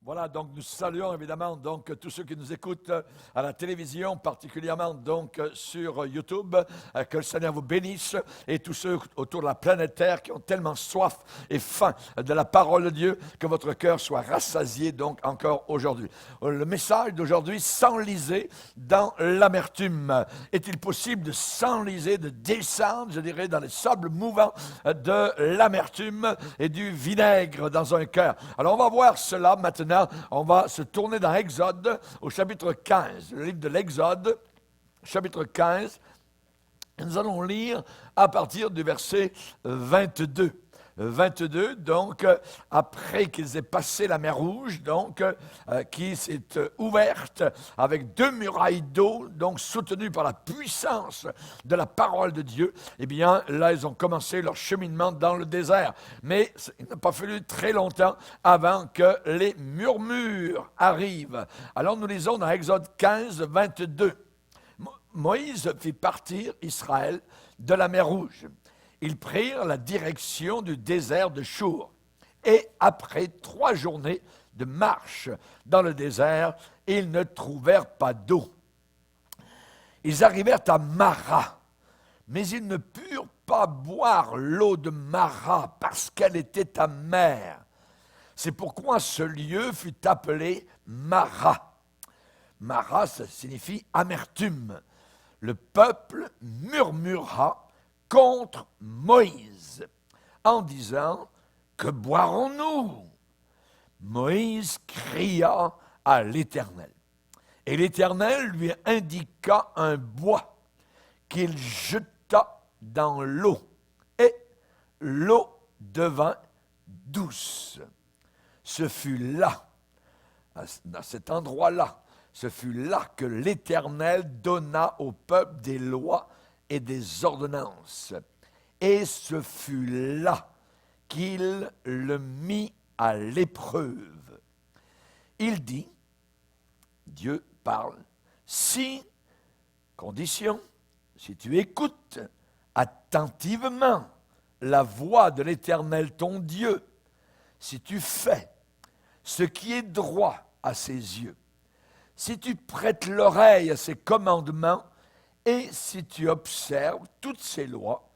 Voilà, donc nous saluons évidemment donc tous ceux qui nous écoutent à la télévision, particulièrement donc sur YouTube. Que le Seigneur vous bénisse et tous ceux autour de la planète Terre qui ont tellement soif et faim de la parole de Dieu, que votre cœur soit rassasié donc encore aujourd'hui. Le message d'aujourd'hui, s'enliser dans l'amertume. Est-il possible de s'enliser, de descendre, je dirais, dans les sables mouvants de l'amertume et du vinaigre dans un cœur? Alors on va voir cela maintenant. On va se tourner dans Exode au chapitre 15, le livre de l'Exode, chapitre 15. Nous allons lire à partir du verset 22. 22, donc, après qu'ils aient passé la mer Rouge, donc, qui s'est ouverte avec 2 murailles d'eau, donc soutenues par la puissance de la parole de Dieu, eh bien, là, ils ont commencé leur cheminement dans le désert. Mais il n'a pas fallu très longtemps avant que les murmures arrivent. Alors, nous lisons dans Exode 15, 22. Moïse fit partir Israël de la mer Rouge. Ils prirent la direction du désert de Chour. Et après 3 journées de marche dans le désert, ils ne trouvèrent pas d'eau. Ils arrivèrent à Mara, mais ils ne purent pas boire l'eau de Mara parce qu'elle était amère. C'est pourquoi ce lieu fut appelé Mara. Mara, ça signifie amertume. Le peuple murmura contre Moïse, en disant « Que boirons-nous » Moïse cria à l'Éternel. Et l'Éternel lui indiqua un bois qu'il jeta dans l'eau, et l'eau devint douce. Ce fut là, à cet endroit-là, ce fut là que l'Éternel donna au peuple des lois et des ordonnances. Et ce fut là qu'il le mit à l'épreuve. Il dit, Dieu parle, condition, si tu écoutes attentivement la voix de l'Éternel ton Dieu, si tu fais ce qui est droit à ses yeux, si tu prêtes l'oreille à ses commandements, et si tu observes toutes ces lois,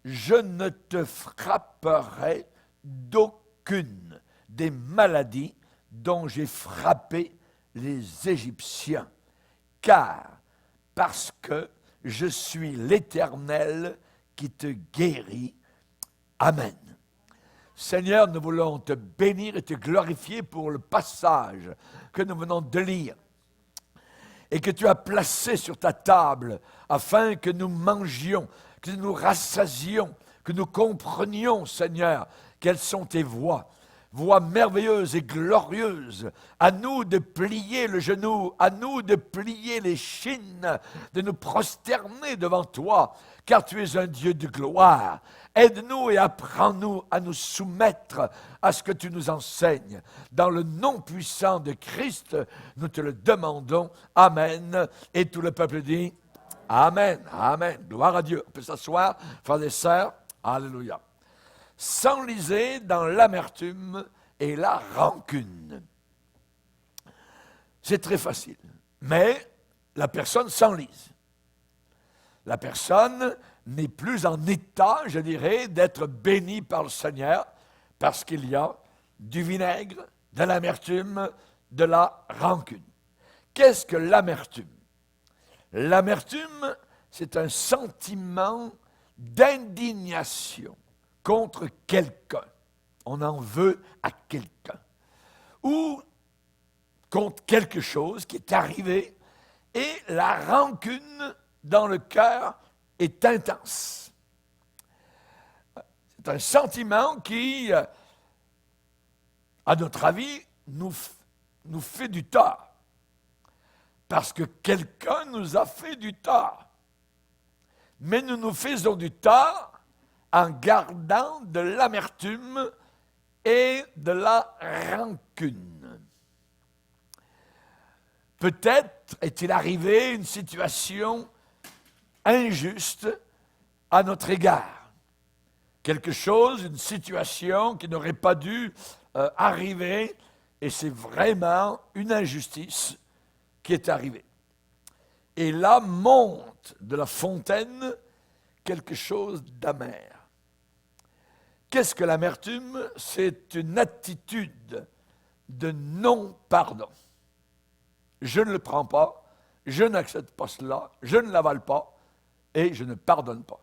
je ne te frapperai d'aucune des maladies dont j'ai frappé les Égyptiens, parce que je suis l'Éternel qui te guérit. Amen. Seigneur, nous voulons te bénir et te glorifier pour le passage que nous venons de lire et que tu as placé sur ta table afin que nous mangions, que nous rassasions, que nous comprenions, Seigneur, quelles sont tes voies. Voix merveilleuses et glorieuses, à nous de plier le genou, à nous de plier les chines, de nous prosterner devant toi, car tu es un Dieu de gloire. Aide-nous et apprends-nous à nous soumettre à ce que tu nous enseignes. Dans le nom puissant de Christ, nous te le demandons. Amen. Et tout le peuple dit Amen. Amen. Gloire à Dieu. On peut s'asseoir, frères et sœurs. Alléluia. S'enliser dans l'amertume et la rancune. C'est très facile. Mais la personne s'enlise. La personne n'est plus en état, je dirais, d'être bénie par le Seigneur parce qu'il y a du vinaigre, de l'amertume, de la rancune. Qu'est-ce que l'amertume? L'amertume, c'est un sentiment d'indignation contre quelqu'un. On en veut à quelqu'un. Ou contre quelque chose qui est arrivé et la rancune dans le cœur est intense. C'est un sentiment qui, à notre avis, nous fait du tort. Parce que quelqu'un nous a fait du tort. Mais nous nous faisons du tort en gardant de l'amertume et de la rancune. Peut-être est-il arrivé une situation injuste à notre égard. Quelque chose, une situation qui n'aurait pas dû arriver, Et c'est vraiment une injustice qui est arrivée. Et là monte de la fontaine quelque chose d'amer. Qu'est-ce que l'amertume? C'est une attitude de non-pardon. Je ne le prends pas, je n'accepte pas cela, je ne l'avale pas et je ne pardonne pas.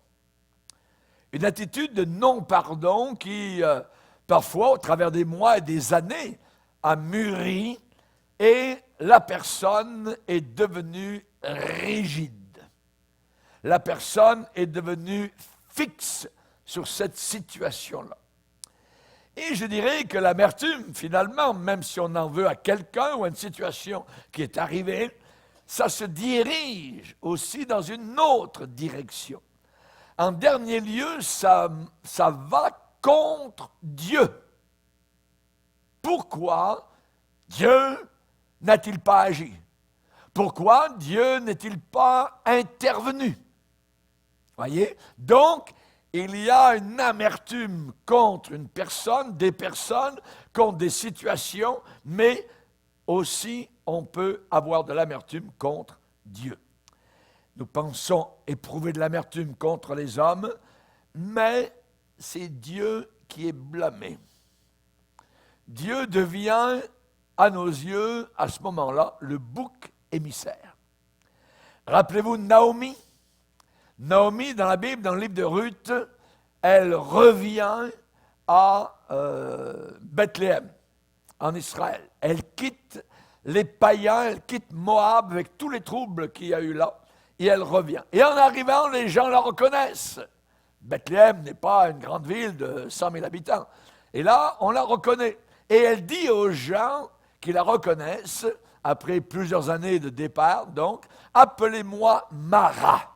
Une attitude de non-pardon qui, parfois, au travers des mois et des années, a mûri et la personne est devenue rigide. La personne est devenue fixe sur cette situation-là. Et je dirais que l'amertume, finalement, même si on en veut à quelqu'un ou à une situation qui est arrivée, ça se dirige aussi dans une autre direction. En dernier lieu, ça va contre Dieu. Pourquoi Dieu n'a-t-il pas agi? Pourquoi Dieu n'est-il pas intervenu? Voyez? Donc, il y a une amertume contre une personne, des personnes, contre des situations, mais aussi on peut avoir de l'amertume contre Dieu. Nous pensons éprouver de l'amertume contre les hommes, mais c'est Dieu qui est blâmé. Dieu devient, à nos yeux, à ce moment-là, le bouc émissaire. Rappelez-vous Naomi. Naomi, dans la Bible, dans le livre de Ruth, elle revient à Bethléem, en Israël. Elle quitte les païens, elle quitte Moab avec tous les troubles qu'il y a eu là, et elle revient. Et en arrivant, les gens la reconnaissent. Bethléem n'est pas une grande ville de 100 000 habitants. Et là, on la reconnaît. Et elle dit aux gens qui la reconnaissent, après plusieurs années de départ, donc, « Appelez-moi Mara.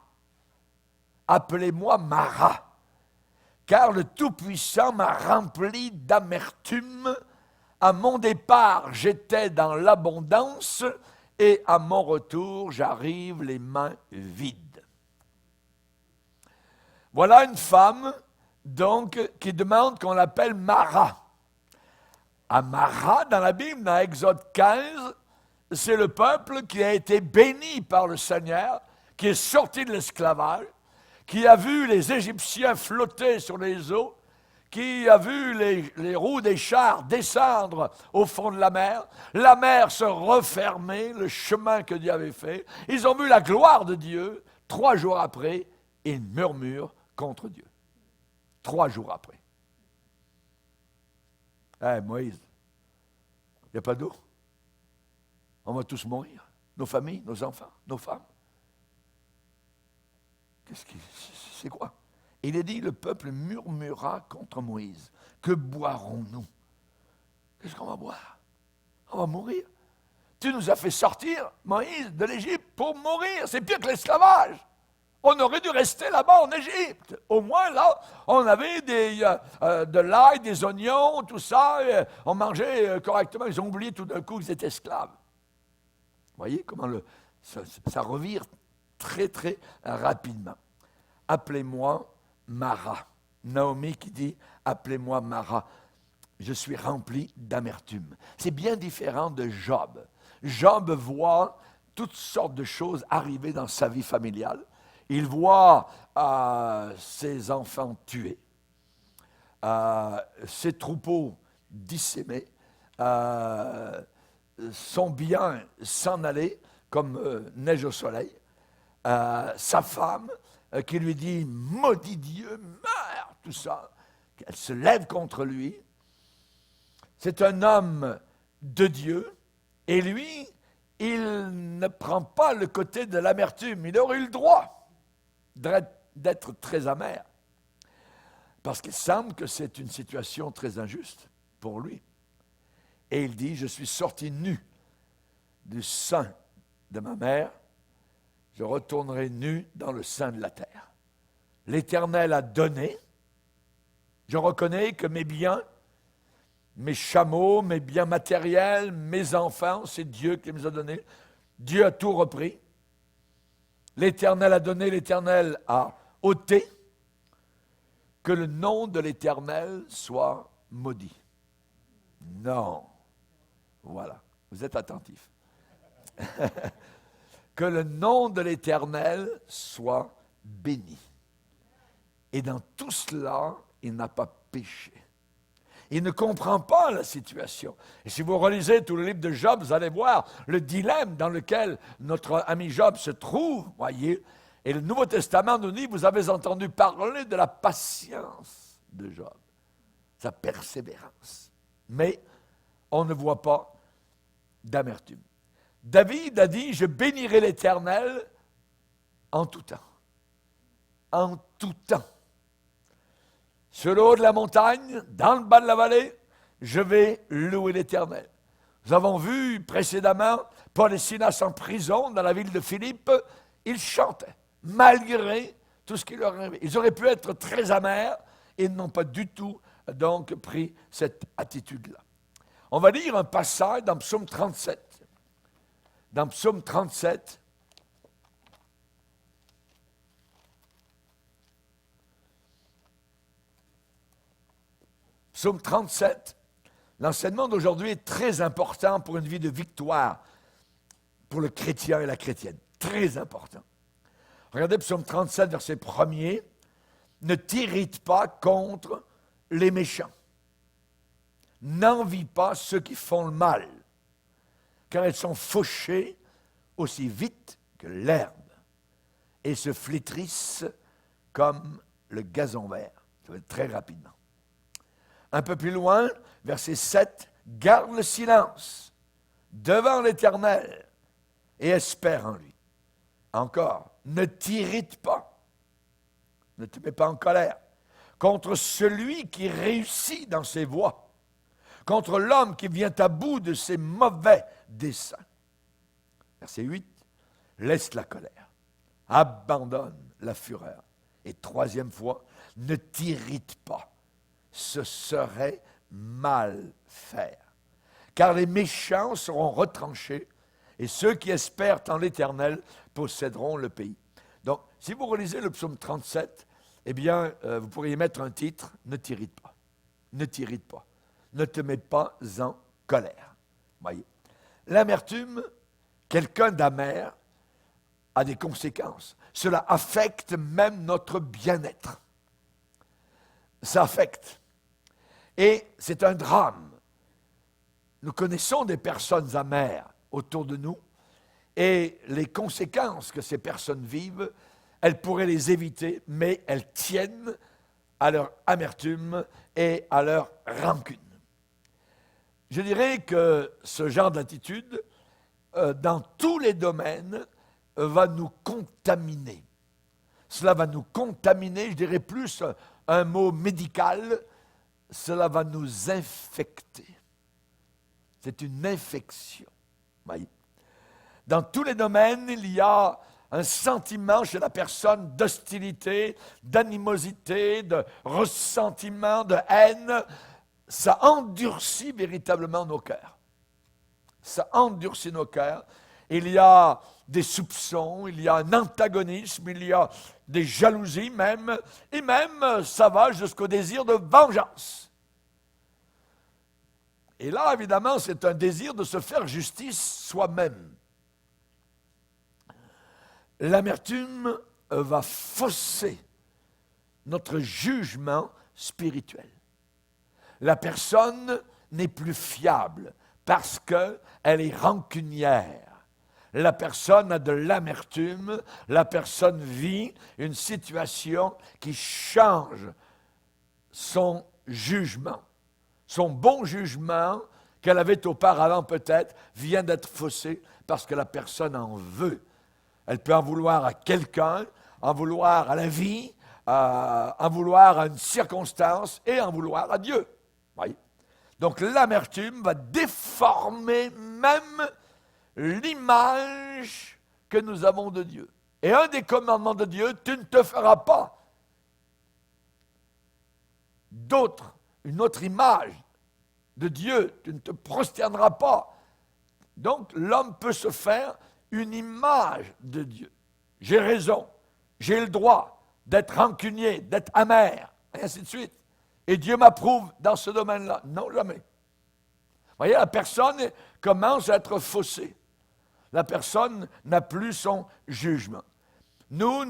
Appelez-moi Mara. Car le Tout-Puissant m'a rempli d'amertume. À mon départ, j'étais dans l'abondance, et à mon retour, j'arrive les mains vides. » Voilà une femme, donc, qui demande qu'on l'appelle Mara. À Mara, dans la Bible, dans Exode 15, c'est le peuple qui a été béni par le Seigneur, qui est sorti de l'esclavage, qui a vu les Égyptiens flotter sur les eaux, qui a vu les roues des chars descendre au fond de la mer se refermer, le chemin que Dieu avait fait. Ils ont vu la gloire de Dieu. 3 jours après, ils murmurent contre Dieu. 3 jours après. Moïse, il n'y a pas d'eau. On va tous mourir. Nos familles, nos enfants, nos femmes. C'est quoi? Il est dit, le peuple murmura contre Moïse. Que boirons-nous? Qu'est-ce qu'on va boire? On va mourir. Tu nous as fait sortir, Moïse, de l'Égypte pour mourir. C'est pire que l'esclavage. On aurait dû rester là-bas en Égypte. Au moins, là, on avait de l'ail, des oignons, tout ça. On mangeait correctement. Ils ont oublié tout d'un coup qu'ils étaient esclaves. Vous voyez comment ça revire très, très rapidement. Appelez-moi Mara. Naomi qui dit, appelez-moi Mara. Je suis rempli d'amertume. C'est bien différent de Job. Job voit toutes sortes de choses arriver dans sa vie familiale. Il voit ses enfants tués, ses troupeaux dissémés, son bien s'en aller comme neige au soleil, sa femme qui lui dit « Maudit Dieu, meurs !» tout ça. Elle se lève contre lui. C'est un homme de Dieu et lui, il ne prend pas le côté de l'amertume. Il aurait eu le droit d'être très amer parce qu'il semble que c'est une situation très injuste pour lui. Et il dit, je suis sorti nu du sein de ma mère, je retournerai nu dans le sein de la terre. L'Éternel a donné, je reconnais que mes biens, mes chameaux, mes biens matériels, mes enfants, c'est Dieu qui me les a donnés. Dieu a tout repris. L'Éternel a donné, l'Éternel a ôté. Que le nom de l'Éternel soit maudit. Non. Voilà, vous êtes attentifs. Que le nom de l'Éternel soit béni. Et dans tout cela, il n'a pas péché. Il ne comprend pas la situation. Et si vous relisez tout le livre de Job, vous allez voir le dilemme dans lequel notre ami Job se trouve, voyez. Et le Nouveau Testament nous dit, vous avez entendu parler de la patience de Job, sa persévérance. Mais on ne voit pas d'amertume. David a dit, je bénirai l'Éternel en tout temps. En tout temps. Sur le haut de la montagne, dans le bas de la vallée, je vais louer l'Éternel. Nous avons vu précédemment Paul et Silas en prison dans la ville de Philippe. Ils chantaient, malgré tout ce qui leur arrivait. Ils auraient pu être très amers et ils n'ont pas du tout donc pris cette attitude-là. On va lire un passage dans Psaume 37. Dans Psaume 37, Psaume 37, l'enseignement d'aujourd'hui est très important pour une vie de victoire pour le chrétien et la chrétienne. Très important. Regardez Psaume 37, verset 1er. Ne t'irrite pas contre les méchants. N'envie pas ceux qui font le mal, car ils sont fauchés aussi vite que l'herbe et se flétrissent comme le gazon vert. Ça va être très rapidement. Un peu plus loin, verset 7, garde le silence devant l'Éternel et espère en lui. Encore, ne t'irrite pas, ne te mets pas en colère contre celui qui réussit dans ses voies, contre l'homme qui vient à bout de ses mauvais desseins. Verset 8, laisse la colère, abandonne la fureur. Et troisième fois, ne t'irrite pas, ce serait mal faire. Car les méchants seront retranchés et ceux qui espèrent en l'Éternel posséderont le pays. Donc, si vous relisez le psaume 37, eh bien, vous pourriez mettre un titre, ne t'irrite pas. Ne t'irrite pas. Ne te mets pas en colère. Voyez. L'amertume, quelqu'un d'amer, a des conséquences. Cela affecte même notre bien-être. Ça affecte. Et c'est un drame. Nous connaissons des personnes amères autour de nous et les conséquences que ces personnes vivent, elles pourraient les éviter, mais elles tiennent à leur amertume et à leur rancune. Je dirais que ce genre d'attitude, dans tous les domaines, va nous contaminer. Cela va nous contaminer, je dirais plus un mot médical, cela va nous infecter. C'est une infection. Voyez. Dans tous les domaines, il y a un sentiment chez la personne d'hostilité, d'animosité, de ressentiment, de haine. Ça endurcit véritablement nos cœurs. Ça endurcit nos cœurs. Il y a des soupçons, il y a un antagonisme, il y a des jalousies même, et même ça va jusqu'au désir de vengeance. Et là, évidemment, c'est un désir de se faire justice soi-même. L'amertume va fausser notre jugement spirituel. La personne n'est plus fiable parce qu'elle est rancunière. La personne a de l'amertume, la personne vit une situation qui change son jugement. Son bon jugement qu'elle avait auparavant peut-être vient d'être faussé parce que la personne en veut. Elle peut en vouloir à quelqu'un, en vouloir à la vie, en vouloir à une circonstance et en vouloir à Dieu. Voyez? Donc l'amertume va déformer même l'image que nous avons de Dieu. Et un des commandements de Dieu, tu ne te feras pas une autre image de Dieu, tu ne te prosterneras pas. Donc l'homme peut se faire une image de Dieu. J'ai raison, j'ai le droit d'être rancunier, d'être amer, et ainsi de suite. Et Dieu m'approuve dans ce domaine-là. Non, jamais. voyez, la personne commence à être faussée. La personne n'a plus son jugement. Nous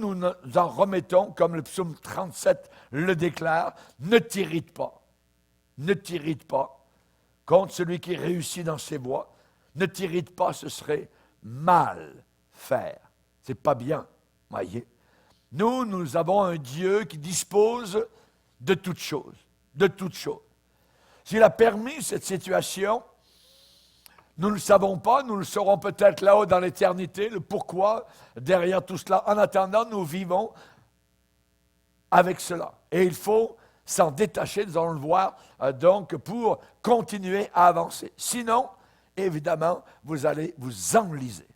en remettons, comme le psaume 37 le déclare, ne t'irrite pas. Ne t'irrite pas contre celui qui réussit dans ses voies. Ne t'irrite pas, ce serait mal faire. C'est pas bien, voyez. Nous avons un Dieu qui dispose de toutes choses, de toutes choses. S'il a permis cette situation, nous ne le savons pas, nous le saurons peut-être là-haut dans l'éternité, le pourquoi derrière tout cela. En attendant, nous vivons avec cela. Et il faut s'en détacher, nous allons le voir, donc pour continuer à avancer. Sinon, évidemment, vous allez vous enliser.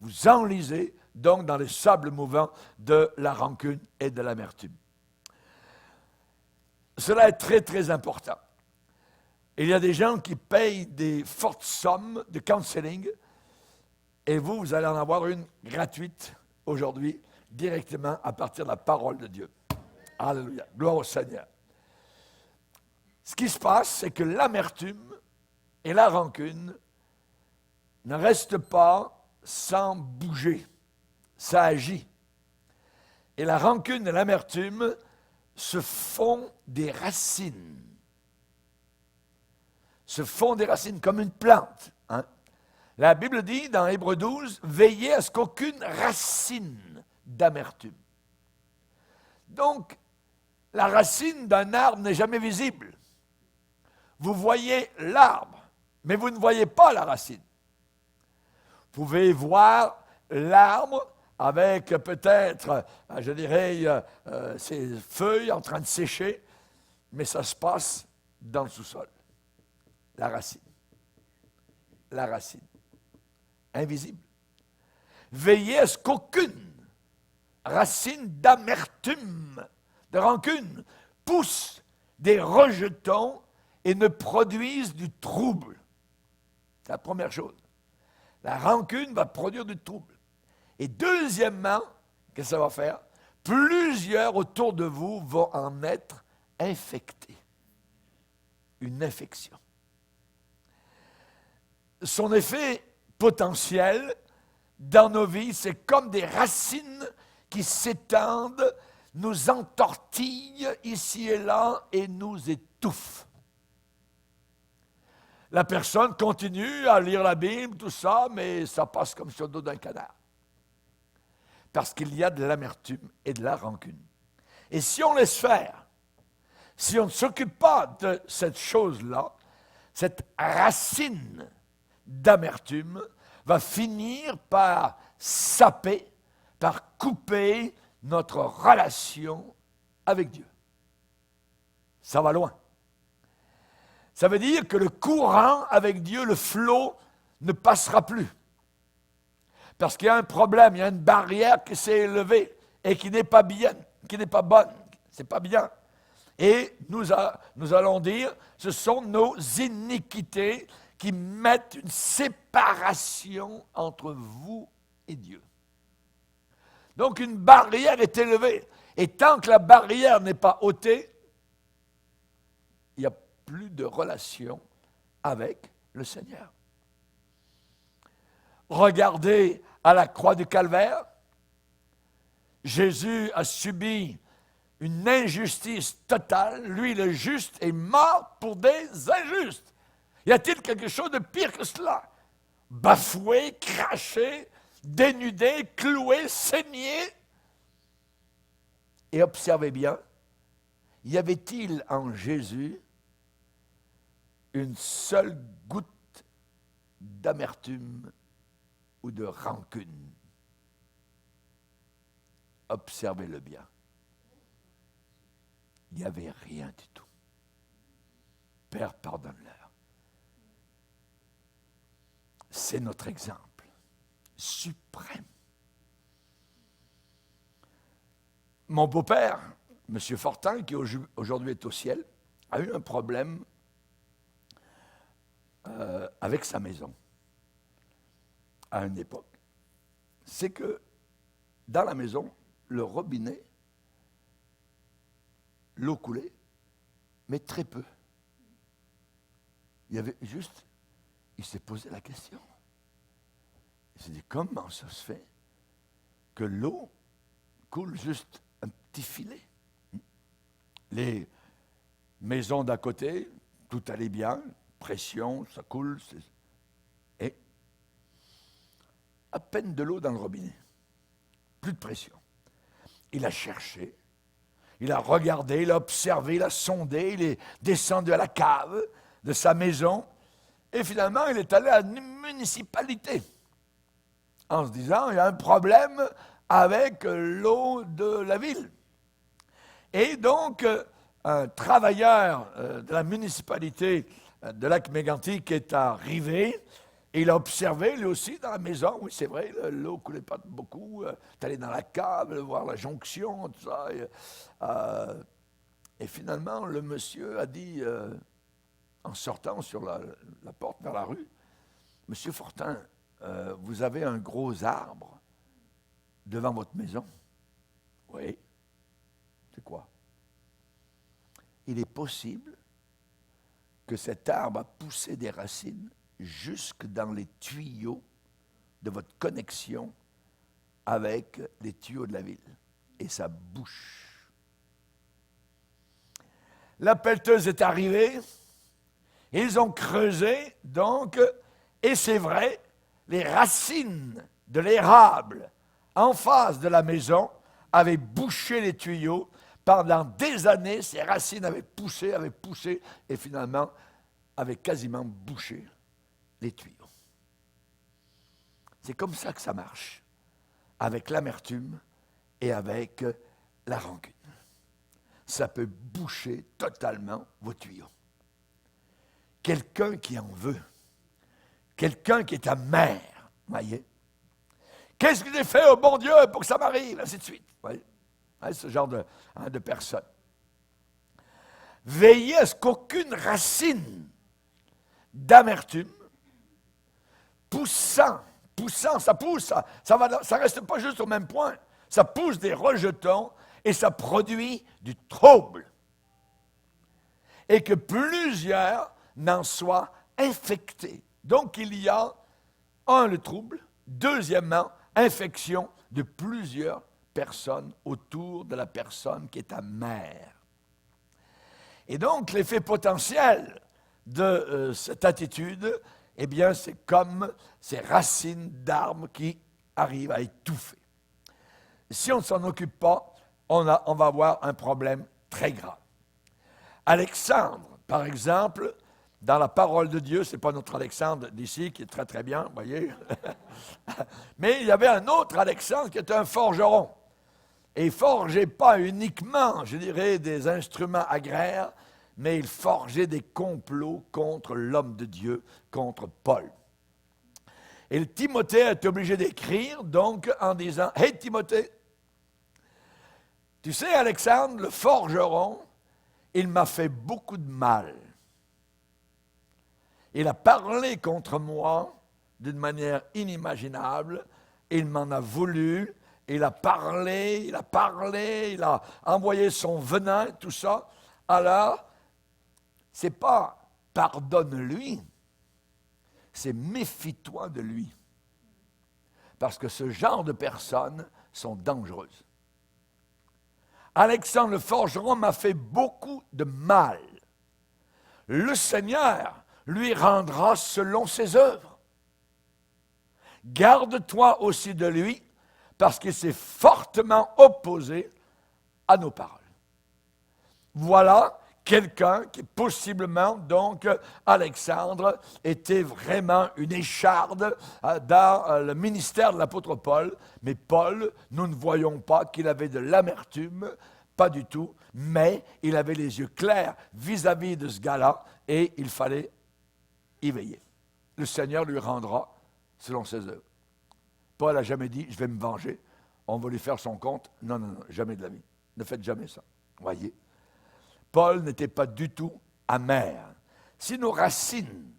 Vous enlisez donc dans les sables mouvants de la rancune et de l'amertume. Cela est très, très important. Il y a des gens qui payent des fortes sommes de counseling et vous allez en avoir une gratuite aujourd'hui, directement à partir de la parole de Dieu. Alléluia. Gloire au Seigneur. Ce qui se passe, c'est que l'amertume et la rancune ne restent pas sans bouger. Ça agit. Et la rancune et l'amertume se font des racines. Se font des racines comme une plante. Hein? La Bible dit dans Hébreux 12, veillez à ce qu'aucune racine d'amertume. Donc, la racine d'un arbre n'est jamais visible. Vous voyez l'arbre, mais vous ne voyez pas la racine. Vous pouvez voir l'arbre avec peut-être, je dirais, ses feuilles en train de sécher, mais ça se passe dans le sous-sol. La racine. La racine. Invisible. Veillez à ce qu'aucune racine d'amertume, de rancune, pousse des rejetons et ne produise du trouble. C'est la première chose. La rancune va produire du trouble. Et deuxièmement, qu'est-ce que ça va faire? Plusieurs autour de vous vont en être infectés. Une infection. Son effet potentiel dans nos vies, c'est comme des racines qui s'étendent, nous entortillent ici et là et nous étouffent. La personne continue à lire la Bible, tout ça, mais ça passe comme sur le dos d'un canard. Parce qu'il y a de l'amertume et de la rancune. Et si on laisse faire, si on ne s'occupe pas de cette chose-là, cette racine d'amertume va finir par saper, par couper notre relation avec Dieu. Ça va loin. Ça veut dire que le courant avec Dieu, le flot, ne passera plus. Parce qu'il y a un problème, il y a une barrière qui s'est élevée et qui n'est pas bien, qui n'est pas bonne. C'est pas bien. Et nous allons dire, ce sont nos iniquités qui mettent une séparation entre vous et Dieu. Donc une barrière est élevée. Et tant que la barrière n'est pas ôtée, il n'y a plus de relation avec le Seigneur. Regardez à la croix du Calvaire. Jésus a subi une injustice totale. Lui, le juste, est mort pour des injustes. Y a-t-il quelque chose de pire que cela? Bafoué, craché, dénudé, cloué, saigné. Et observez bien, y avait-il en Jésus une seule goutte d'amertume ou de rancune? Observez-le bien. Il n'y avait rien du tout. Père, pardonne-leur. C'est notre exemple suprême. Mon beau-père, M. Fortin, qui aujourd'hui est au ciel, a eu un problème avec sa maison à une époque. C'est que dans la maison, le robinet, l'eau coulait, mais très peu. Il y avait juste il s'est posé la question. Il s'est dit, comment ça se fait que l'eau coule juste un petit filet? Les maisons d'à côté, tout allait bien, pression, ça coule. Et à peine de l'eau dans le robinet, plus de pression. Il a cherché, il a regardé, il a observé, il a sondé, il est descendu à la cave de sa maison et finalement il est allé à la municipalité en se disant il y a un problème avec l'eau de la ville. Et donc un travailleur de la municipalité de Lac-Mégantic est arrivé. Et il a observé, lui aussi, dans la maison, oui, c'est vrai, l'eau ne coulait pas beaucoup. Il est allé dans la cave, voir la jonction, tout ça. Et finalement, le monsieur a dit, en sortant sur la porte vers la rue, « Monsieur Fortin, vous avez un gros arbre devant votre maison. » « Oui. » « C'est quoi? » « Il est possible que cet arbre a poussé des racines jusque dans les tuyaux de votre connexion avec les tuyaux de la ville. Et ça bouche. La pelleteuse est arrivée, ils ont creusé, donc, et c'est vrai, les racines de l'érable en face de la maison avaient bouché les tuyaux. Pendant des années, ces racines avaient poussé, et finalement, avaient quasiment bouché les tuyaux. C'est comme ça que ça marche, avec l'amertume et avec la rancune. Ça peut boucher totalement vos tuyaux. Quelqu'un qui en veut, quelqu'un qui est amer, voyez. Qu'est-ce que j'ai fait au bon Dieu pour que ça m'arrive, ainsi de suite, voyez. Ce genre de personne. Veillez à ce qu'aucune racine d'amertume poussant, ça pousse, ça reste pas juste au même point. Ça pousse des rejetons et ça produit du trouble. Et que plusieurs n'en soient infectés. Donc il y a, le trouble, deuxièmement, infection de plusieurs personnes autour de la personne qui est amère. Et donc l'effet potentiel de cette attitude, eh bien, c'est comme ces racines d'arbres qui arrivent à étouffer. Si on ne s'en occupe pas, on va avoir un problème très grave. Alexandre, par exemple, dans la parole de Dieu, ce n'est pas notre Alexandre d'ici, qui est très très bien, vous voyez, mais il y avait un autre Alexandre qui était un forgeron. Et il ne forgeait pas uniquement, je dirais, des instruments agraires, mais il forgeait des complots contre l'homme de Dieu, contre Paul. Et le Timothée est obligé d'écrire, donc, en disant, « Hey Timothée, tu sais, Alexandre, le forgeron, il m'a fait beaucoup de mal. Il a parlé contre moi d'une manière inimaginable, il m'en a voulu, il a parlé, il a envoyé son venin, tout ça. Alors, c'est pas pardonne-lui, c'est méfie-toi de lui. Parce que ce genre de personnes sont dangereuses. Alexandre le forgeron m'a fait beaucoup de mal. Le Seigneur lui rendra selon ses œuvres. Garde-toi aussi de lui, parce qu'il s'est fortement opposé à nos paroles. Voilà quelqu'un qui, possiblement, donc, Alexandre, était vraiment une écharde dans le ministère de l'apôtre Paul. Mais Paul, nous ne voyons pas qu'il avait de l'amertume, pas du tout, mais il avait les yeux clairs vis-à-vis de ce gars-là, et il fallait y veiller. Le Seigneur lui rendra selon ses œuvres. Paul n'a jamais dit, je vais me venger, on va lui faire son compte. Non, non, non, jamais de la vie. Ne faites jamais ça. Voyez. Paul n'était pas du tout amer. Si nos racines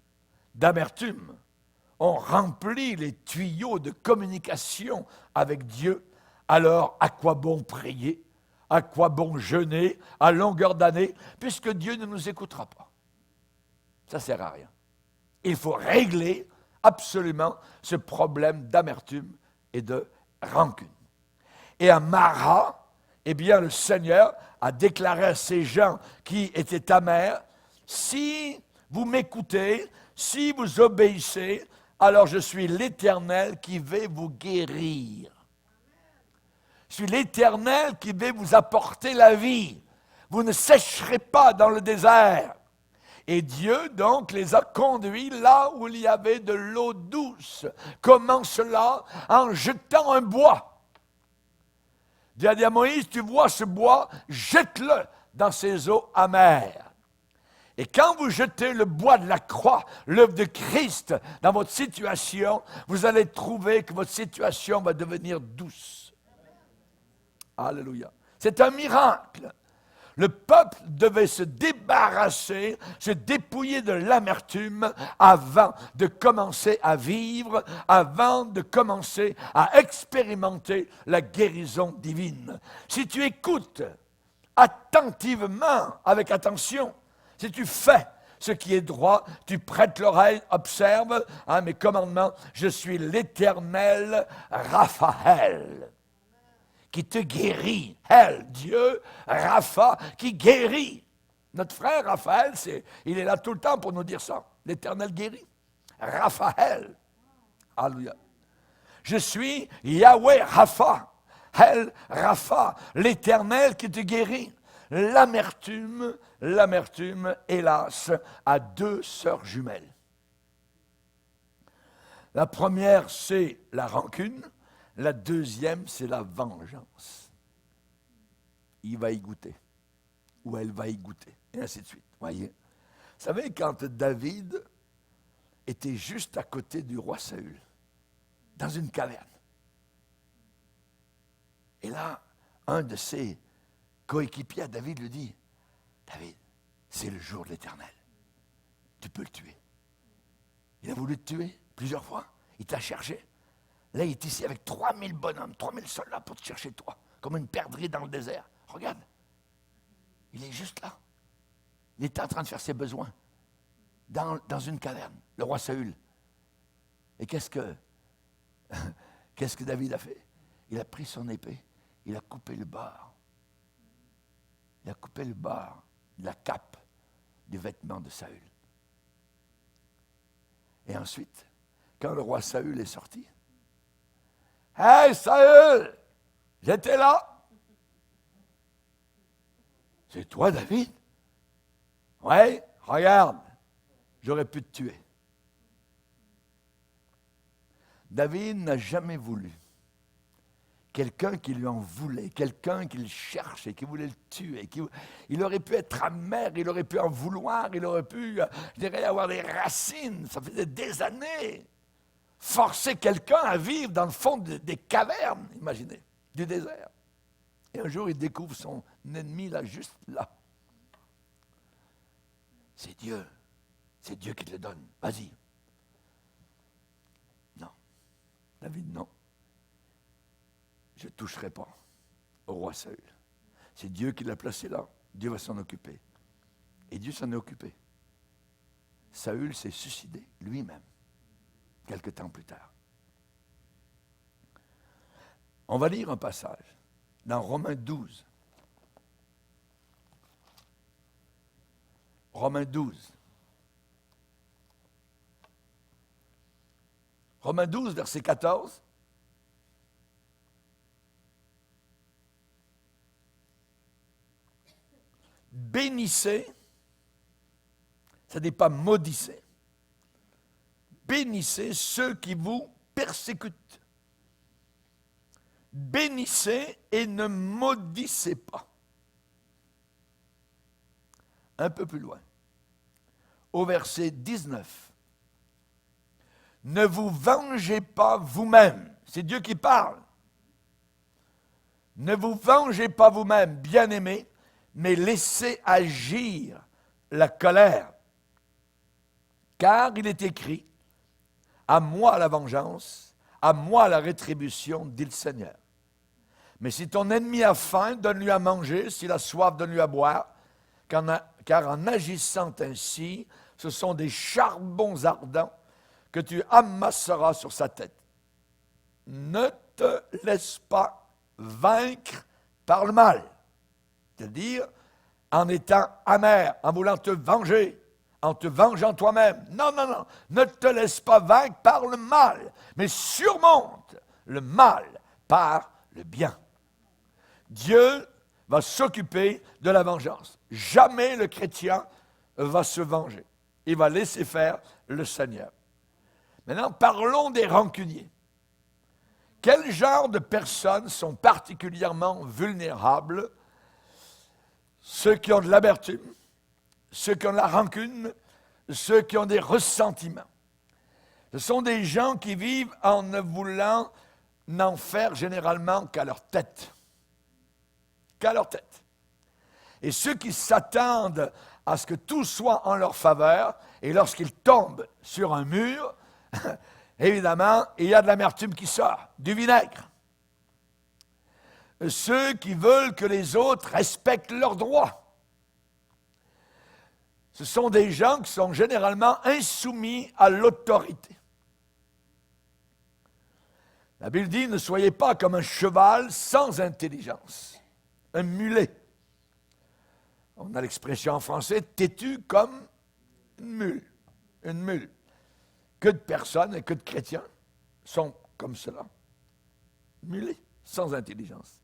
d'amertume ont rempli les tuyaux de communication avec Dieu, alors à quoi bon prier? À quoi bon jeûner à longueur d'année, puisque Dieu ne nous écoutera pas? Ça ne sert à rien. Il faut régler absolument ce problème d'amertume et de rancune. Et à Mara, eh bien, le Seigneur a déclaré à ces gens qui étaient amers, si vous m'écoutez, si vous obéissez, alors je suis l'Éternel qui vais vous guérir. Je suis l'Éternel qui vais vous apporter la vie. Vous ne sécherez pas dans le désert. Et Dieu, donc, les a conduits là où il y avait de l'eau douce. Comment cela? En jetant un bois. Dieu a dit à Moïse, tu vois ce bois, jette-le dans ces eaux amères. Et quand vous jetez le bois de la croix, l'œuvre de Christ, dans votre situation, vous allez trouver que votre situation va devenir douce. Alléluia. C'est un miracle. Le peuple devait se débarrasser, se dépouiller de l'amertume avant de commencer à vivre, avant de commencer à expérimenter la guérison divine. Si tu écoutes attentivement, avec attention, si tu fais ce qui est droit, tu prêtes l'oreille, observe mes commandements, je suis l'Éternel Raphaël, qui te guérit. Elle, Dieu, Rapha, qui guérit. Notre frère Raphaël, il est là tout le temps pour nous dire ça. L'Éternel guérit. Raphaël. Alléluia. Je suis Yahweh Rapha. El Rapha, l'Éternel qui te guérit. L'amertume, hélas, a deux sœurs jumelles. La première, c'est la rancune. La deuxième, c'est la vengeance. Il va y goûter. Ou elle va y goûter. Et ainsi de suite. Voyez. Vous savez, quand David était juste à côté du roi Saül, dans une caverne, et là, un de ses coéquipiers à David lui dit, David, c'est le jour de l'Éternel. Tu peux le tuer. Il a voulu te tuer plusieurs fois. Il t'a cherché. Là, il est ici avec 3000 bonhommes, 3000 soldats pour te chercher toi, comme une perdrix dans le désert. Regarde, il est juste là. Il est en train de faire ses besoins dans une caverne, le roi Saül. Et qu'est-ce que David a fait? Il a pris son épée, il a coupé le bord. Il a coupé le bord de la cape du vêtement de Saül. Et ensuite, quand le roi Saül est sorti, « Hey, Saül, j'étais là. » « C'est toi, David? »« Oui, regarde, j'aurais pu te tuer. » David n'a jamais voulu quelqu'un qui lui en voulait, quelqu'un qui le cherchait, qui voulait le tuer. Il aurait pu être amer, il aurait pu en vouloir, il aurait pu, je dirais, avoir des racines. Ça faisait des années. Forcer quelqu'un à vivre dans le fond des cavernes, imaginez, du désert. Et un jour, il découvre son ennemi là, juste là. C'est Dieu qui te le donne. Vas-y. Non. David, non. Je ne toucherai pas au roi Saül. C'est Dieu qui l'a placé là. Dieu va s'en occuper. Et Dieu s'en est occupé. Saül s'est suicidé lui-même, quelque temps plus tard. On va lire un passage dans Romains 12. Romains 12. Romains 12, verset 14. Bénissez, ça n'est pas maudissez. Bénissez ceux qui vous persécutent. Bénissez et ne maudissez pas. Un peu plus loin, au verset 19. Ne vous vengez pas vous-même. C'est Dieu qui parle. Ne vous vengez pas vous-même, bien-aimés, mais laissez agir la colère. Car il est écrit, à moi la vengeance, à moi la rétribution, dit le Seigneur. Mais si ton ennemi a faim, donne-lui à manger, s'il a soif, donne-lui à boire, car en agissant ainsi, ce sont des charbons ardents que tu amasseras sur sa tête. Ne te laisse pas vaincre par le mal, c'est-à-dire en étant amer, en voulant te venger, en te vengeant toi-même. Non, non, non, ne te laisse pas vaincre par le mal, mais surmonte le mal par le bien. Dieu va s'occuper de la vengeance. Jamais le chrétien va se venger. Il va laisser faire le Seigneur. Maintenant, parlons des rancuniers. Quel genre de personnes sont particulièrement vulnérables? Ceux qui ont de l'amertume, ceux qui ont de la rancune, ceux qui ont des ressentiments. Ce sont des gens qui vivent en ne voulant n'en faire généralement qu'à leur tête. Qu'à leur tête. Et ceux qui s'attendent à ce que tout soit en leur faveur, et lorsqu'ils tombent sur un mur, évidemment, il y a de l'amertume qui sort, du vinaigre. Ceux qui veulent que les autres respectent leurs droits. Ce sont des gens qui sont généralement insoumis à l'autorité. La Bible dit, ne soyez pas comme un cheval sans intelligence, un mulet. On a l'expression en français, têtu comme une mule. Une mule. Que de personnes et que de chrétiens sont comme cela. Mulets, sans intelligence.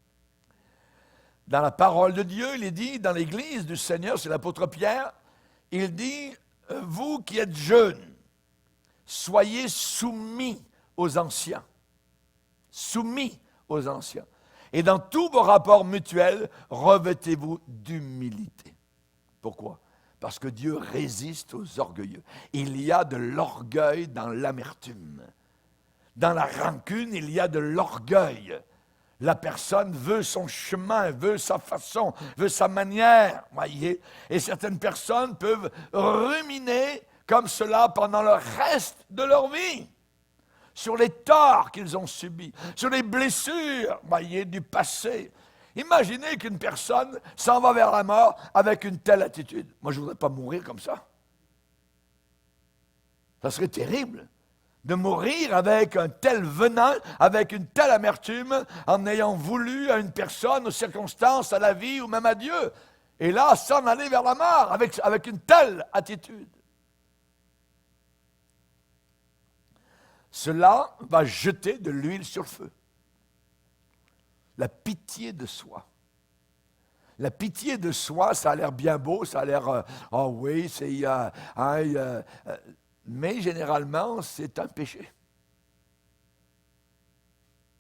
Dans la parole de Dieu, il est dit, dans l'église du Seigneur, c'est l'apôtre Pierre, il dit, vous qui êtes jeunes, soyez soumis aux anciens. Soumis aux anciens. Et dans tous vos rapports mutuels, revêtez-vous d'humilité. Pourquoi? Parce que Dieu résiste aux orgueilleux. Il y a de l'orgueil dans l'amertume. Dans la rancune, il y a de l'orgueil. La personne veut son chemin, veut sa façon, veut sa manière, voyez. Et certaines personnes peuvent ruminer comme cela pendant le reste de leur vie, sur les torts qu'ils ont subis, sur les blessures, voyez, du passé. Imaginez qu'une personne s'en va vers la mort avec une telle attitude. Moi, je ne voudrais pas mourir comme ça. Ça serait terrible de mourir avec un tel venin, avec une telle amertume, en ayant voulu à une personne, aux circonstances, à la vie ou même à Dieu. Et là, s'en aller vers la mort avec une telle attitude. Cela va jeter de l'huile sur le feu. La pitié de soi. La pitié de soi, ça a l'air bien beau, ça a l'air, oui, c'est... mais généralement, c'est un péché.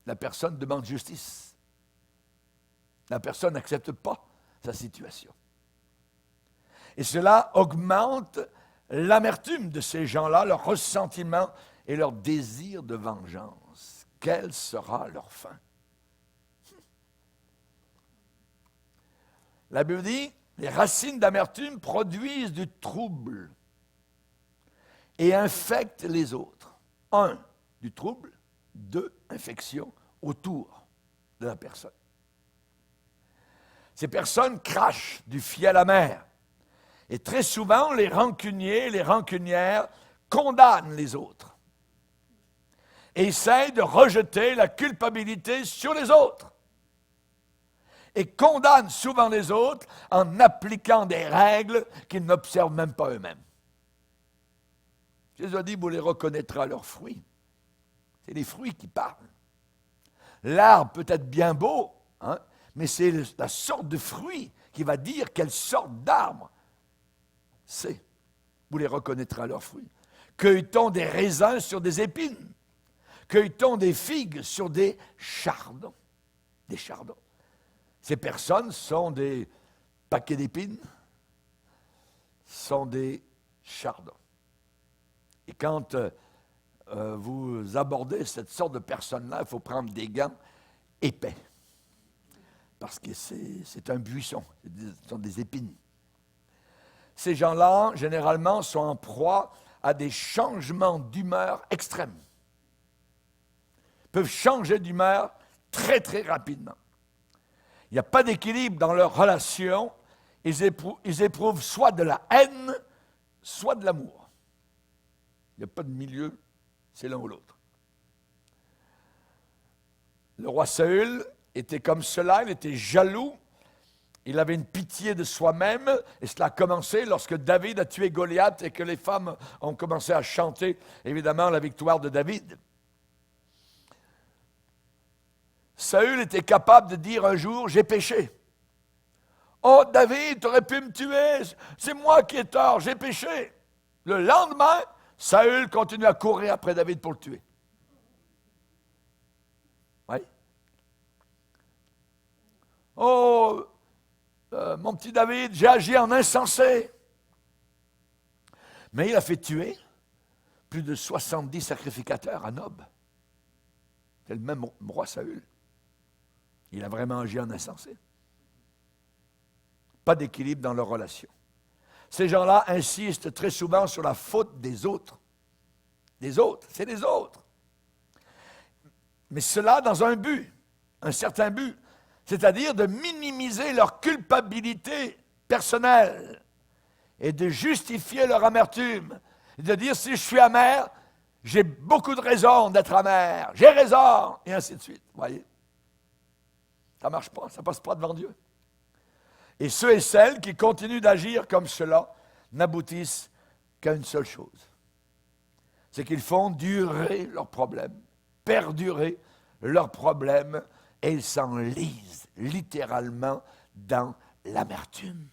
La personne demande justice. La personne n'accepte pas sa situation. Et cela augmente l'amertume de ces gens-là, leur ressentiment et leur désir de vengeance. Quelle sera leur fin? La Bible dit, les racines d'amertume produisent du trouble et infectent les autres. 1, du trouble. 2, infection autour de la personne. Ces personnes crachent du fiel amer. Et très souvent, les rancuniers, les rancunières condamnent les autres. Et essayent de rejeter la culpabilité sur les autres. Et condamnent souvent les autres en appliquant des règles qu'ils n'observent même pas eux-mêmes. Jésus a dit, vous les reconnaîtrez à leurs fruits. C'est les fruits qui parlent. L'arbre peut être bien beau, hein, mais c'est la sorte de fruit qui va dire quelle sorte d'arbre c'est. Vous les reconnaîtrez à leurs fruits. Cueille-t-on des raisins sur des épines? Cueille-t-on des figues sur des chardons? Des chardons. Ces personnes sont des paquets d'épines, sont des chardons. Et quand vous abordez cette sorte de personnes-là, il faut prendre des gants épais. Parce que c'est un buisson, ce sont des épines. Ces gens-là, généralement, sont en proie à des changements d'humeur extrêmes. Ils peuvent changer d'humeur très, très rapidement. Il n'y a pas d'équilibre dans leurs relations. Ils éprouvent soit de la haine soit de l'amour. Il n'y a pas de milieu, c'est l'un ou l'autre. Le roi Saül était comme cela, il était jaloux, il avait une pitié de soi-même, et cela a commencé lorsque David a tué Goliath et que les femmes ont commencé à chanter, évidemment, la victoire de David. Saül était capable de dire un jour, j'ai péché. Oh David, tu aurais pu me tuer, c'est moi qui ai tort, j'ai péché. Le lendemain, Saül continue à courir après David pour le tuer. Oui. Oh, mon petit David, j'ai agi en insensé. Mais il a fait tuer plus de 70 sacrificateurs à Nob. C'est le même roi Saül. Il a vraiment agi en insensé. Pas d'équilibre dans leur relation. Ces gens-là insistent très souvent sur la faute des autres. Des autres, c'est des autres. Mais cela dans un but, un certain but, c'est-à-dire de minimiser leur culpabilité personnelle et de justifier leur amertume. Et de dire, si je suis amer, j'ai beaucoup de raisons d'être amer, j'ai raison, et ainsi de suite. Vous voyez? Ça ne marche pas, ça ne passe pas devant Dieu. Et ceux et celles qui continuent d'agir comme cela n'aboutissent qu'à une seule chose. C'est qu'ils font durer leurs problèmes, perdurer leurs problèmes, et ils s'enlisent littéralement dans l'amertume.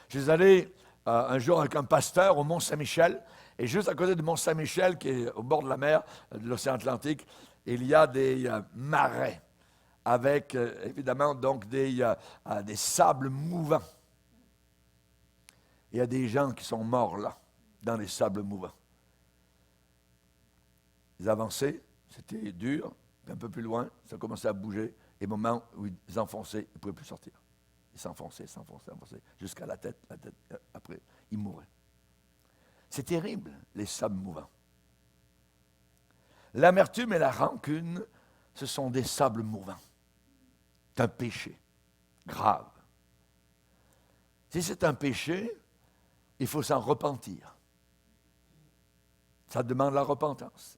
Je suis allé un jour avec un pasteur au Mont-Saint-Michel, et juste à côté du Mont-Saint-Michel, qui est au bord de la mer, de l'océan Atlantique, il y a des marais, avec évidemment donc des sables mouvants. Il y a des gens qui sont morts là, dans les sables mouvants. Ils avançaient, c'était dur, un peu plus loin, ça commençait à bouger, et au moment où ils enfonçaient, ils ne pouvaient plus sortir. Ils s'enfonçaient, jusqu'à la tête, après, ils mouraient. C'est terrible, les sables mouvants. L'amertume et la rancune, ce sont des sables mouvants. C'est un péché grave. Si c'est un péché, il faut s'en repentir. Ça demande la repentance.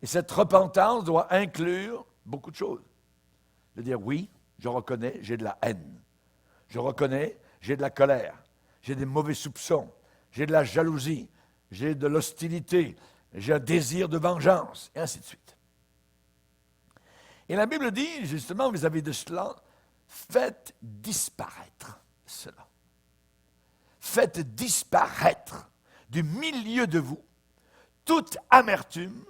Et cette repentance doit inclure beaucoup de choses. De dire, oui, je reconnais, j'ai de la haine. Je reconnais, j'ai de la colère. J'ai des mauvais soupçons. J'ai de la jalousie. J'ai de l'hostilité. J'ai un désir de vengeance. Et ainsi de suite. Et la Bible dit, justement, vis-à-vis de cela, faites disparaître cela. Faites disparaître du milieu de vous toute amertume,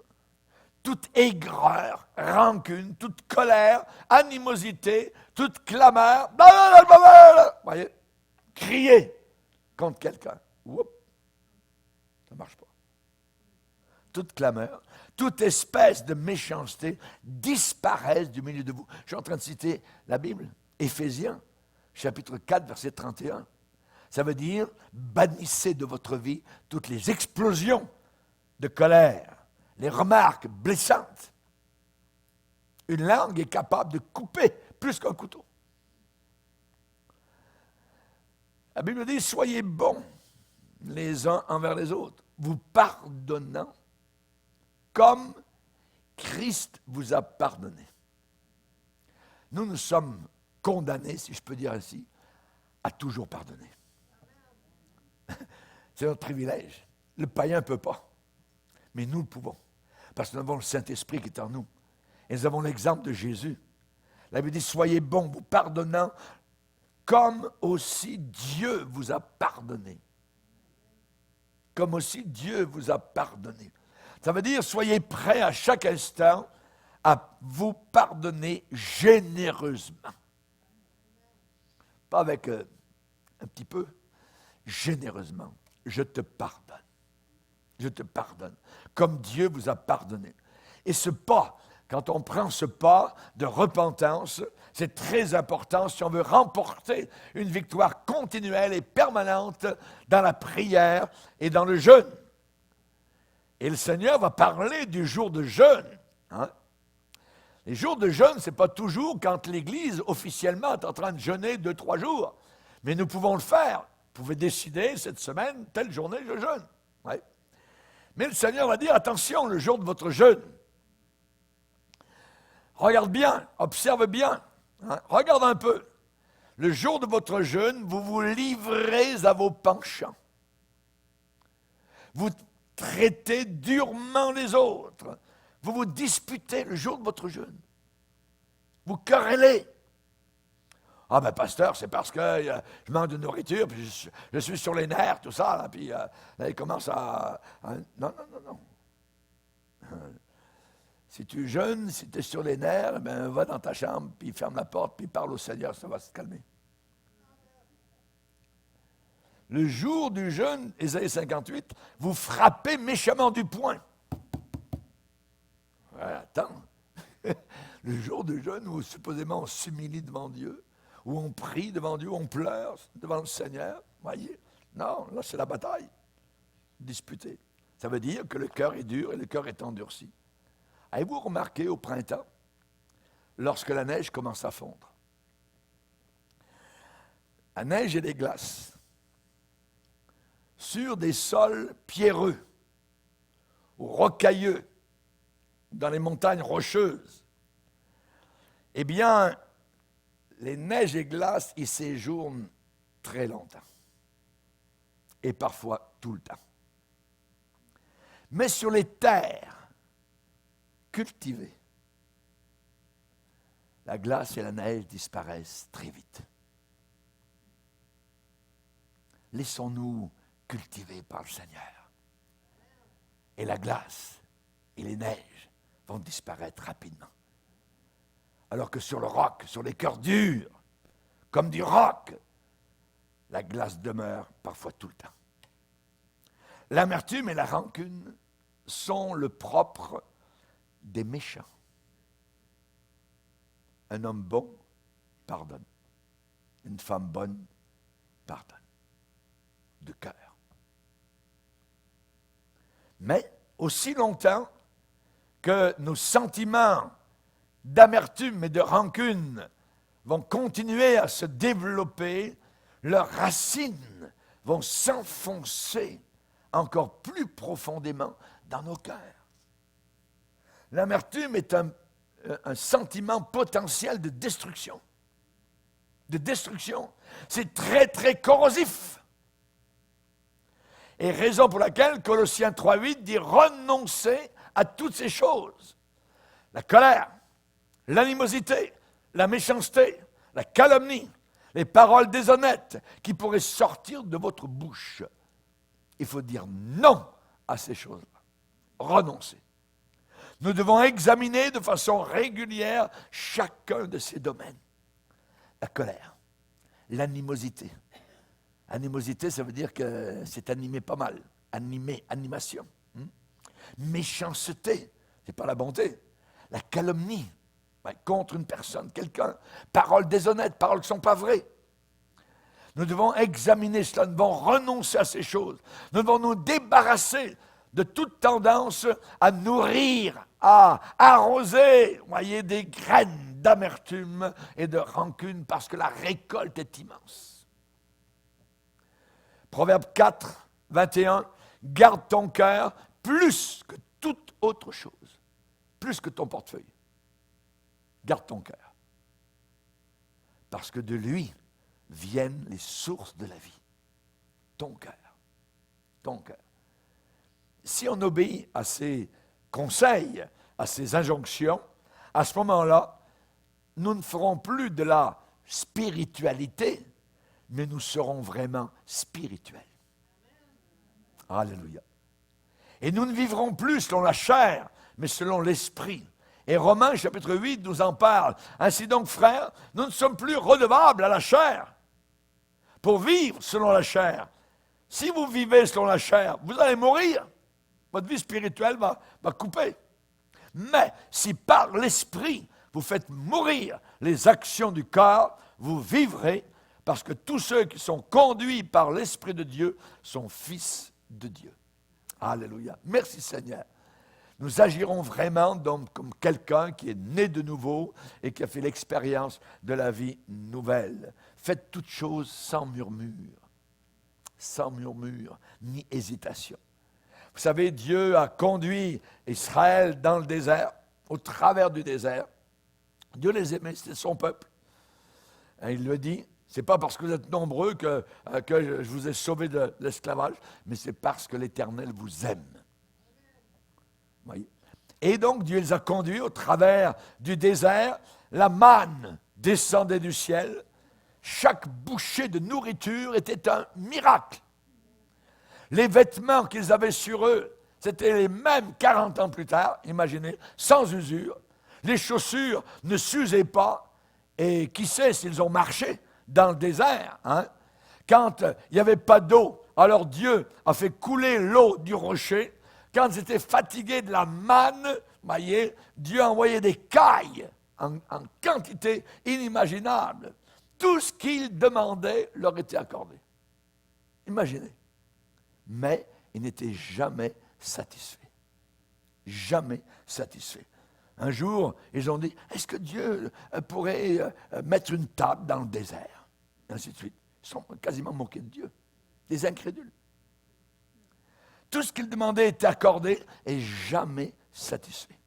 toute aigreur, rancune, toute colère, animosité, toute clameur. Vous voyez, crier contre quelqu'un. Oups, ça ne marche pas. Toute clameur, toute espèce de méchanceté disparaissent du milieu de vous. Je suis en train de citer la Bible, Éphésiens, chapitre 4, verset 31. Ça veut dire, bannissez de votre vie toutes les explosions de colère, les remarques blessantes. Une langue est capable de couper plus qu'un couteau. La Bible dit, soyez bons les uns envers les autres, vous pardonnant comme Christ vous a pardonné. Nous sommes condamnés, si je peux dire ainsi, à toujours pardonner. C'est notre privilège. Le païen ne peut pas, mais nous le pouvons, parce que nous avons le Saint-Esprit qui est en nous. Et nous avons l'exemple de Jésus. La Bible dit, soyez bons, vous pardonnant, comme aussi Dieu vous a pardonné. Comme aussi Dieu vous a pardonné. Ça veut dire, soyez prêts à chaque instant à vous pardonner généreusement. Pas avec un petit peu, généreusement. Je te pardonne. Je te pardonne. Comme Dieu vous a pardonné. Et ce pas, quand on prend ce pas de repentance, c'est très important si on veut remporter une victoire continuelle et permanente dans la prière et dans le jeûne. Et le Seigneur va parler du jour de jeûne. Hein? Les jours de jeûne, ce n'est pas toujours quand l'Église officiellement est en train de jeûner 2-3 jours. Mais nous pouvons le faire pouvez décider cette semaine, telle journée, je jeûne. Ouais. Mais le Seigneur va dire, attention, le jour de votre jeûne. Regarde bien, observe bien, hein, regarde un peu. Le jour de votre jeûne, vous vous livrez à vos penchants. Vous traitez durement les autres. Vous vous disputez le jour de votre jeûne. Vous querellez. Ah ben pasteur, c'est parce que je manque de nourriture, puis je suis sur les nerfs, tout ça, là, puis là, il commence non. Si tu jeûnes, si tu es sur les nerfs, ben va dans ta chambre, puis ferme la porte, puis parle au Seigneur, ça va se calmer. Le jour du jeûne, Ésaïe 58, vous frappez méchamment du poing. Ouais, attends. Le jour du jeûne où supposément on s'humilie devant Dieu, où on prie devant Dieu, où on pleure devant le Seigneur, voyez? Non, là c'est la bataille. Disputer. Ça veut dire que le cœur est dur et le cœur est endurci. Avez-vous remarqué au printemps, lorsque la neige commence à fondre? La neige et les glaces sur des sols pierreux ou rocailleux, dans les montagnes rocheuses, eh bien, les neiges et glaces y séjournent très longtemps. Et parfois tout le temps. Mais sur les terres cultivées, la glace et la neige disparaissent très vite. Laissons-nous cultiver par le Seigneur. Et la glace et les neiges vont disparaître rapidement. Alors que sur le roc, sur les cœurs durs, comme du roc, la glace demeure parfois tout le temps. L'amertume et la rancune sont le propre des méchants. Un homme bon pardonne. Une femme bonne pardonne. De cœur. Mais aussi longtemps que nos sentiments d'amertume et de rancune vont continuer à se développer, leurs racines vont s'enfoncer encore plus profondément dans nos cœurs. L'amertume est un sentiment potentiel de destruction. De destruction. C'est très, très corrosif. Et raison pour laquelle Colossiens 3,8 dit « Renoncez à toutes ces choses. » La colère, l'animosité, la méchanceté, la calomnie, les paroles déshonnêtes qui pourraient sortir de votre bouche. Il faut dire non à ces choses-là. Renoncer. Nous devons examiner de façon régulière chacun de ces domaines. La colère, l'animosité. Animosité, ça veut dire que c'est animé pas mal. Animation. Méchanceté, c'est pas la bonté. La calomnie, contre une personne, quelqu'un. Paroles déshonnêtes, paroles qui ne sont pas vraies. Nous devons examiner cela, nous devons renoncer à ces choses. Nous devons nous débarrasser de toute tendance à nourrir, à arroser, voyez, des graines d'amertume et de rancune parce que la récolte est immense. Proverbe 4, 21, garde ton cœur plus que toute autre chose, plus que ton portefeuille. Garde ton cœur. Parce que de lui viennent les sources de la vie. Ton cœur. Ton cœur. Si on obéit à ces conseils, à ces injonctions, à ce moment-là, nous ne ferons plus de la spiritualité, mais nous serons vraiment spirituels. Alléluia. Et nous ne vivrons plus selon la chair, mais selon l'esprit. Et Romains chapitre 8 nous en parle. Ainsi donc, frères, nous ne sommes plus redevables à la chair pour vivre selon la chair. Si vous vivez selon la chair, vous allez mourir. Votre vie spirituelle va couper. Mais si par l'esprit, vous faites mourir les actions du corps, vous vivrez, parce que tous ceux qui sont conduits par l'Esprit de Dieu sont fils de Dieu. Alléluia. Merci Seigneur. Nous agirons vraiment donc comme quelqu'un qui est né de nouveau et qui a fait l'expérience de la vie nouvelle. Faites toutes choses sans murmure. sans murmure ni hésitation. Vous savez, Dieu a conduit Israël dans le désert, au travers du désert. Dieu les aimait, c'était son peuple. Et il le dit, c'est pas parce que vous êtes nombreux que je vous ai sauvés de l'esclavage, mais c'est parce que l'Éternel vous aime. Voyez? Et donc, Dieu les a conduits au travers du désert. La manne descendait du ciel. Chaque bouchée de nourriture était un miracle. Les vêtements qu'ils avaient sur eux, c'était les mêmes 40 ans plus tard, imaginez, sans usure. Les chaussures ne s'usaient pas. Et qui sait s'ils ont marché dans le désert, hein? Quand il n'y avait pas d'eau, alors Dieu a fait couler l'eau du rocher. Quand ils étaient fatigués de la manne, voyez, Dieu a envoyé des cailles en quantité inimaginable. Tout ce qu'ils demandaient leur était accordé. Imaginez. Mais ils n'étaient jamais satisfaits. Jamais satisfaits. Un jour, ils ont dit, est-ce que Dieu pourrait mettre une table dans le désert? Et ainsi de suite. Ils sont quasiment moqués de Dieu. Des incrédules. Tout ce qu'ils demandaient était accordé et jamais satisfait.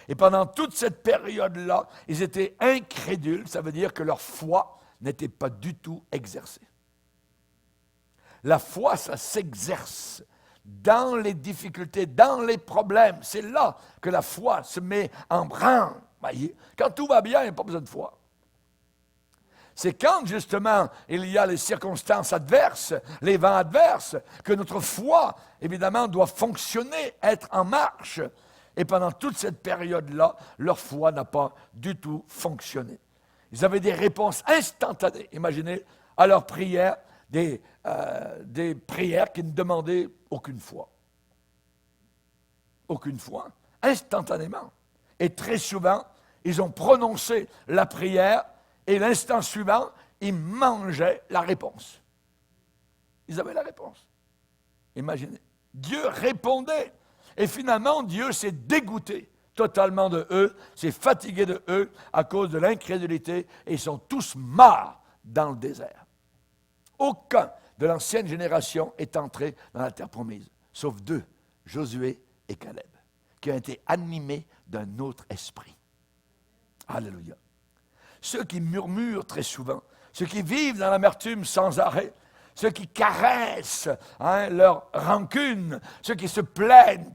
Et pendant toute cette période-là, ils étaient incrédules. Ça veut dire que leur foi n'était pas du tout exercée. La foi, ça s'exerce dans les difficultés, dans les problèmes. C'est là que la foi se met en branle. Voyez? Quand tout va bien, il n'y a pas besoin de foi. C'est quand, justement, il y a les circonstances adverses, les vents adverses, que notre foi, évidemment, doit fonctionner, être en marche. Et pendant toute cette période-là, leur foi n'a pas du tout fonctionné. Ils avaient des réponses instantanées, imaginez, à leurs prières, des prières qui ne demandaient aucune foi. Aucune foi, instantanément. Et très souvent, ils ont prononcé la prière et l'instant suivant, ils mangeaient la réponse. Ils avaient la réponse. Imaginez. Dieu répondait. Et finalement, Dieu s'est dégoûté totalement de eux, s'est fatigué de eux à cause de l'incrédulité et ils sont tous morts dans le désert. Aucun de l'ancienne génération est entré dans la terre promise, sauf deux, Josué et Caleb, qui ont été animés d'un autre esprit. Alléluia. Ceux qui murmurent très souvent, ceux qui vivent dans l'amertume sans arrêt, ceux qui caressent leur rancune, ceux qui se plaignent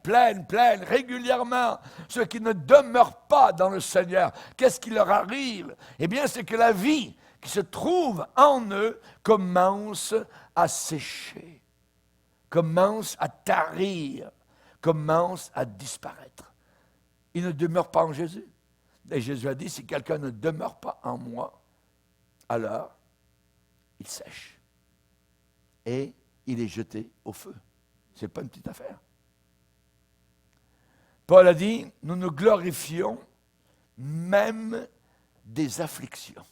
régulièrement, ceux qui ne demeurent pas dans le Seigneur, qu'est-ce qui leur arrive? Eh bien, c'est que la vie qui se trouve en eux commence à sécher, commence à tarir, commence à disparaître. Ils ne demeurent pas en Jésus. Et Jésus a dit, si quelqu'un ne demeure pas en moi, alors il sèche. Et il est jeté au feu. Ce n'est pas une petite affaire. Paul a dit, nous nous glorifions même des afflictions.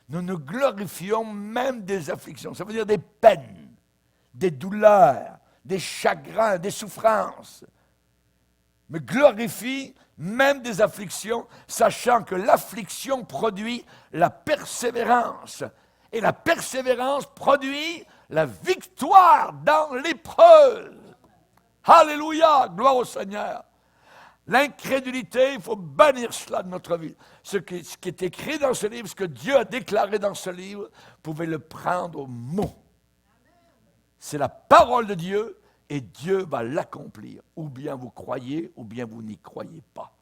Nous nous glorifions même des afflictions. Ça veut dire des peines, des douleurs, des chagrins, des souffrances. Me glorifie même des afflictions, sachant que l'affliction produit la persévérance. Et la persévérance produit la victoire dans l'épreuve. Alléluia, gloire au Seigneur. L'incrédulité, il faut bannir cela de notre vie. Ce qui est écrit dans ce livre, ce que Dieu a déclaré dans ce livre, vous pouvez le prendre au mot. C'est la parole de Dieu et Dieu va l'accomplir. Ou bien vous croyez, ou bien vous n'y croyez pas.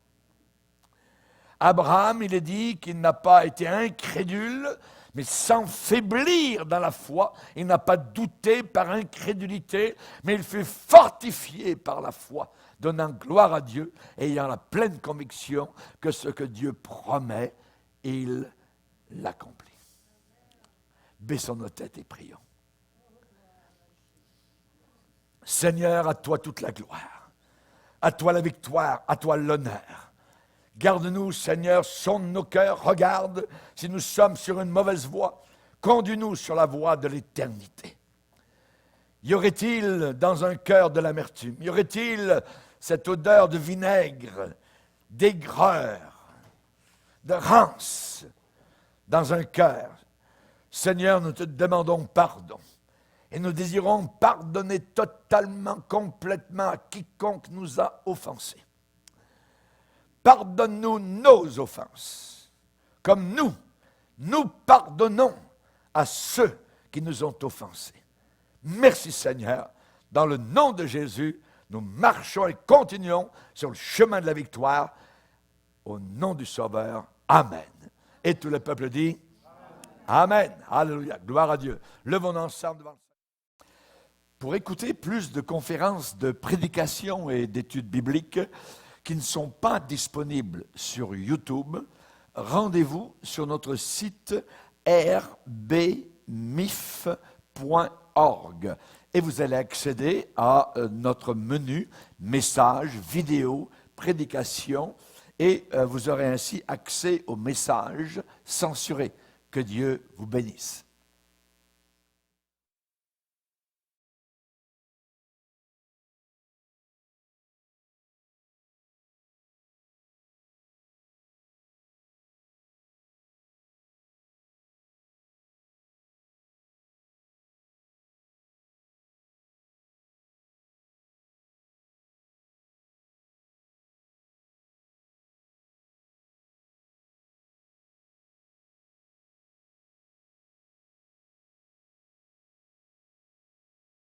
Abraham, il est dit qu'il n'a pas été incrédule, mais sans faiblir dans la foi. Il n'a pas douté par incrédulité, mais il fut fortifié par la foi, donnant gloire à Dieu, ayant la pleine conviction que ce que Dieu promet, il l'accomplit. Baissons nos têtes et prions. Seigneur, à toi toute la gloire, à toi la victoire, à toi l'honneur. Garde-nous, Seigneur, sonde nos cœurs, regarde si nous sommes sur une mauvaise voie. Conduis-nous sur la voie de l'éternité. Y aurait-il dans un cœur de l'amertume? Y aurait-il cette odeur de vinaigre, d'aigreur, de rance dans un cœur? Seigneur, nous te demandons pardon. Et nous désirons pardonner totalement, complètement à quiconque nous a offensés. Pardonne-nous nos offenses, comme nous pardonnons à ceux qui nous ont offensés. Merci Seigneur, dans le nom de Jésus, nous marchons et continuons sur le chemin de la victoire, au nom du Sauveur. Amen. Et tout le peuple dit Amen. Alléluia. Gloire à Dieu. Levons-nous ensemble devant le Seigneur. Pour écouter plus de conférences de prédication et d'études bibliques qui ne sont pas disponibles sur YouTube, rendez-vous sur notre site rbmif.org et vous allez accéder à notre menu messages, vidéos, prédications et vous aurez ainsi accès aux messages censurés. Que Dieu vous bénisse.